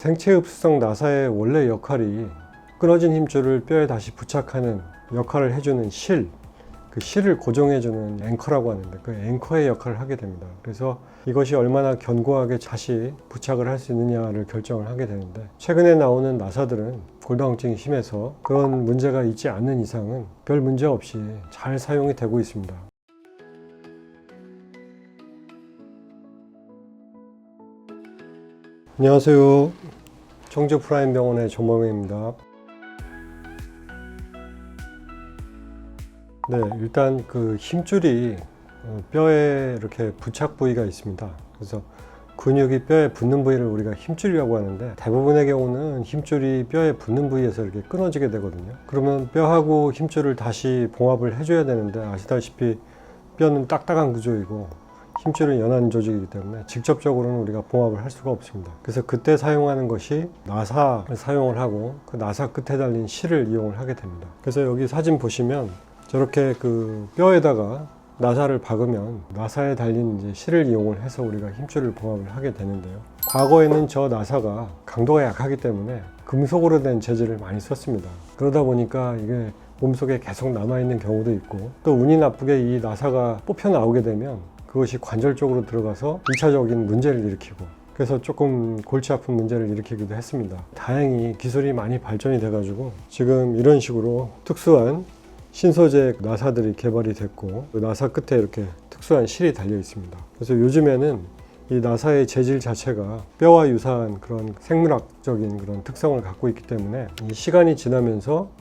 생체 흡수성 나사의 원래 역할이 끊어진 힘줄을 뼈에 다시 부착하는 역할을 해주는 그 실을 고정해주는 앵커라고 하는데, 그 앵커의 역할을 하게 됩니다. 그래서 이것이 얼마나 견고하게 다시 부착을 할 수 있느냐를 결정을 하게 되는데, 최근에 나오는 나사들은 골다공증이 심해서 그런 문제가 있지 않는 이상은 별 문제 없이 잘 사용이 되고 있습니다. 안녕하세요. 청주 프라임병원의 정범입니다. 네, 일단 그 힘줄이 뼈에 이렇게 부착 부위가 있습니다. 그래서 근육이 뼈에 붙는 부위를 우리가 힘줄이라고 하는데, 대부분의 경우는 힘줄이 뼈에 붙는 부위에서 이렇게 끊어지게 되거든요. 그러면 뼈하고 힘줄을 다시 봉합을 해줘야 되는데, 아시다시피 뼈는 딱딱한 구조이고 힘줄은 연한 조직이기 때문에 직접적으로는 우리가 봉합을 할 수가 없습니다. 그래서 그때 사용하는 것이 나사를 사용을 하고, 그 나사 끝에 달린 실을 이용을 하게 됩니다. 그래서 여기 사진 보시면 저렇게 그 뼈에다가 나사를 박으면 나사에 달린 이제 실을 이용을 해서 우리가 힘줄을 봉합을 하게 되는데요. 과거에는 저 나사가 강도가 약하기 때문에 금속으로 된 재질을 많이 썼습니다. 그러다 보니까 이게 몸속에 계속 남아있는 경우도 있고, 또 운이 나쁘게 이 나사가 뽑혀 나오게 되면 그것이 관절 쪽으로 들어가서 2차적인 문제를 일으키고, 그래서 조금 골치 아픈 문제를 일으키기도 했습니다. 다행히 기술이 많이 발전이 돼가지고 지금 이런 식으로 특수한 신소재 나사들이 개발이 됐고, 그 나사 끝에 이렇게 특수한 실이 달려 있습니다. 그래서 요즘에는 이 나사의 재질 자체가 뼈와 유사한 그런 생물학적인 그런 특성을 갖고 있기 때문에 이 시간이 지나면서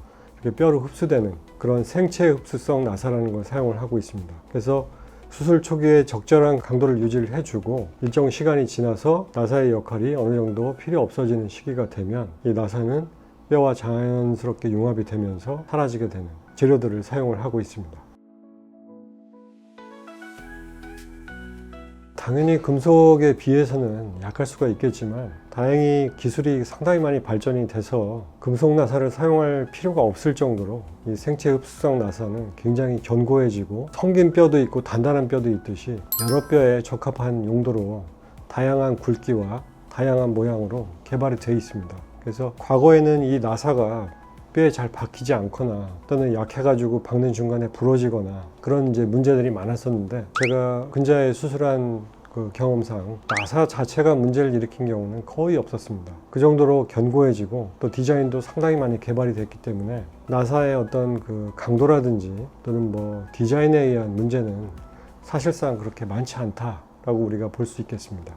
이렇게 뼈로 흡수되는 그런 생체 흡수성 나사라는 걸 사용을 하고 있습니다. 그래서 수술 초기에 적절한 강도를 유지를 해주고, 일정 시간이 지나서 나사의 역할이 어느 정도 필요 없어지는 시기가 되면 이 나사는 뼈와 자연스럽게 융합이 되면서 사라지게 되는 재료들을 사용을 하고 있습니다. 당연히 금속에 비해서는 약할 수가 있겠지만, 다행히 기술이 상당히 많이 발전이 돼서 금속 나사를 사용할 필요가 없을 정도로 이 생체 흡수성 나사는 굉장히 견고해지고, 성긴 뼈도 있고 단단한 뼈도 있듯이 여러 뼈에 적합한 용도로 다양한 굵기와 다양한 모양으로 개발이 되어 있습니다. 그래서 과거에는 이 나사가 뼈에 잘 박히지 않거나, 또는 약해가지고 박는 중간에 부러지거나 그런 이제 문제들이 많았었는데, 제가 근자에 수술한 그 경험상 나사 자체가 문제를 일으킨 경우는 거의 없었습니다. 그 정도로 견고해지고, 또 디자인도 상당히 많이 개발이 됐기 때문에 나사의 어떤 그 강도라든지 또는 뭐 디자인에 의한 문제는 사실상 그렇게 많지 않다라고 우리가 볼 수 있겠습니다.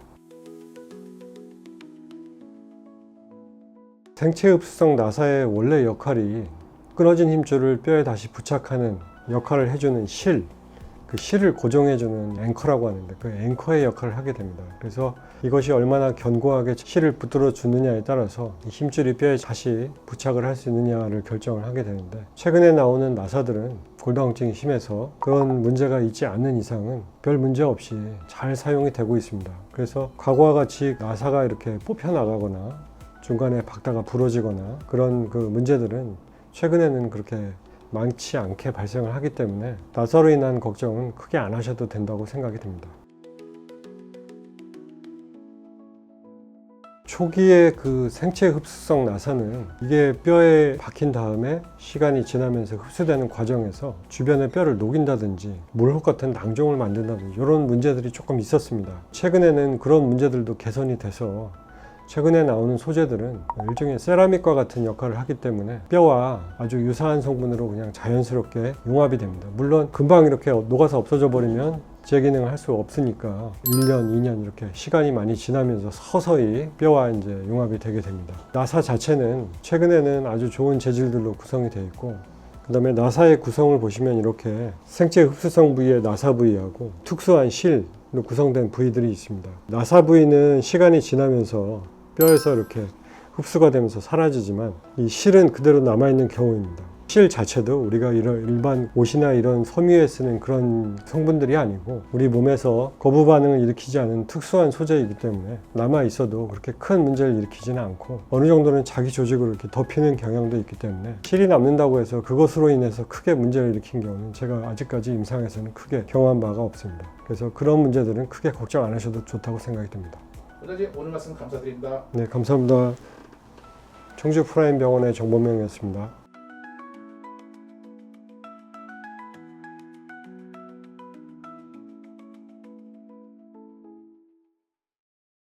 생체 흡수성 나사의 원래 역할이 끊어진 힘줄을 뼈에 다시 부착하는 역할을 해주는 그 실을 고정해주는 앵커라고 하는데, 그 앵커의 역할을 하게 됩니다. 그래서 이것이 얼마나 견고하게 실을 붙들어 주느냐에 따라서 이 힘줄이 뼈에 다시 부착을 할 수 있느냐를 결정을 하게 되는데, 최근에 나오는 나사들은 골다공증이 심해서 그런 문제가 있지 않는 이상은 별 문제 없이 잘 사용이 되고 있습니다. 그래서 과거와 같이 나사가 이렇게 뽑혀 나가거나 중간에 박다가 부러지거나 그런 그 문제들은 최근에는 그렇게 많지 않게 발생을 하기 때문에 나사로 인한 걱정은 크게 안 하셔도 된다고 생각이 듭니다. 초기에 그 생체 흡수성 나사는 이게 뼈에 박힌 다음에 시간이 지나면서 흡수되는 과정에서 주변의 뼈를 녹인다든지 물혹 같은 낭종을 만든다든지 이런 문제들이 조금 있었습니다. 최근에는 그런 문제들도 개선이 돼서 최근에 나오는 소재들은 일종의 세라믹과 같은 역할을 하기 때문에 뼈와 아주 유사한 성분으로 그냥 자연스럽게 융합이 됩니다. 물론 금방 이렇게 녹아서 없어져 버리면 재기능을 할 수 없으니까 1년, 2년 이렇게 시간이 많이 지나면서 서서히 뼈와 이제 융합이 되게 됩니다. 나사 자체는 최근에는 아주 좋은 재질들로 구성이 되어 있고, 그 다음에 나사의 구성을 보시면 이렇게 생체 흡수성 부위의 나사 부위하고 특수한 실로 구성된 부위들이 있습니다. 나사 부위는 시간이 지나면서 뼈에서 이렇게 흡수가 되면서 사라지지만, 이 실은 그대로 남아있는 경우입니다. 실 자체도 우리가 이런 일반 옷이나 이런 섬유에 쓰는 그런 성분들이 아니고, 우리 몸에서 거부 반응을 일으키지 않은 특수한 소재이기 때문에 남아 있어도 그렇게 큰 문제를 일으키지는 않고, 어느 정도는 자기 조직을 이렇게 덮이는 경향도 있기 때문에 실이 남는다고 해서 그것으로 인해서 크게 문제를 일으킨 경우는 제가 아직까지 임상에서는 크게 경험한 바가 없습니다. 그래서 그런 문제들은 크게 걱정 안 하셔도 좋다고 생각이 듭니다. 원장님 오늘 말씀 감사드립니다. 네, 감사합니다. 청주 프라임 병원의 정범명이었습니다.